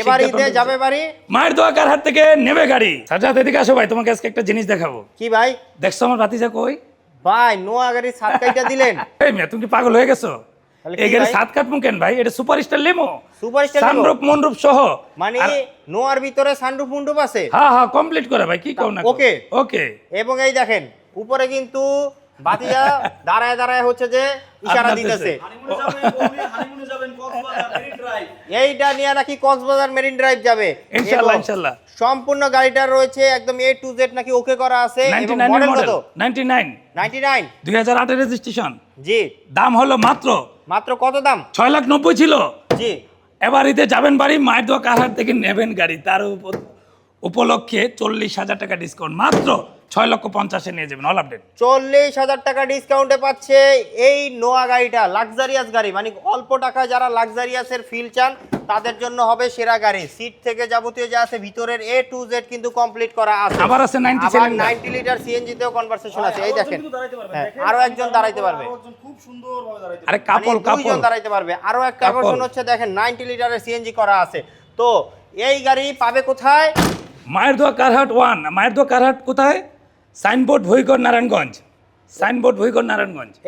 এবার ঈদে যাবে বাড়ি, মায়ের দোয়া কার হাত থেকে নেবে গাড়ি। সাজাদ এদিকে আসো ভাই, তোমাকে আজকে একটা জিনিস দেখাবো। কি ভাই? দেখছো আমার ভাতিজা কই? ভাই নোয়া গাড়ির সাত কাইটা দিলেন। এই মিয়া তুমি কি পাগল হয়ে গেছো? তাহলে এই কি গাড়ি ভাই? সাত কাটমু কেন ভাই? এটা সুপারস্টার লিমো, সুপারস্টার সানরূপ মনরূপ সহ। মানে নোয়ার ভিতরে সানরুফ মুন্ডুপ আছে। হ্যাঁ হ্যাঁ কমপ্লিট করে ভাই, কি কও না? ওকে ওকে। এবং এই দেখেন উপরে কিন্তু বাতিজা দাঁড়ায় দাঁড়ায় হচ্ছে যে ইশারা দিতেছে, এইটা নিয়ে নাকি কক্সবাজার মেরিন ড্রাইভ যাবে ইনশাআল্লাহ এবং ইনশাআল্লাহ। সম্পূর্ণ গাড়িটা রয়েছে একদম A to Z নাকি ওকে করা আছে। এবং 99 মডেল মডেল, কত? 99 99। 2008 রেজিস্ট্রেশন। জি, দাম হলো মাত্র মাত্র কত দাম? 6,90,000 ছিল। জি, এবার ঈদে যাবেন বাড়ি, মায়ের দোয়া কার হাত থেকে নেবেন গাড়ি, তার উপলক্ষে 40,000 টাকা ডিসকাউন্ট, মাত্র 6,50,000 নিয়ে যাবেন। অল আপডেট 40,000 টাকা ডিসকাউন্টে পাচ্ছে এই নোয়া গাড়িটা। লাক্সারিয়াস গাড়ি, মানে অল্প টাকায় যারা লাক্সারিয়াসের ফিল চান তাদের জন্য হবে সেরা গাড়ি। সিট থেকে যাবতীয় যা আছে ভিতরের A to Z কিন্তু কমপ্লিট করা আছে। আবার আছে 90 আবার 90 লিটার সিএনজি তেও কনভারসেশন আছে। এই দেখেন, হ্যাঁ, আরো একজন দাঁড়াইতে পারবে, খুব সুন্দরভাবে দাঁড়াইতে আরে মানে কাপল দুইজন কাপল। দাঁড়াইতে পারবে। আরো একটা কাপল। আকর্ষণ হচ্ছে দেখেন 90 লিটারের সিএনজি করা আছে। তো এই গাড়ি পাবে কোথায়? মায়ের দোয়া কারহাট 1। মায়ের দোয়া কারহাট কোথায়? Signboard Bhuigarh Narayanganj, signboard Bhuigarh Narayanganj.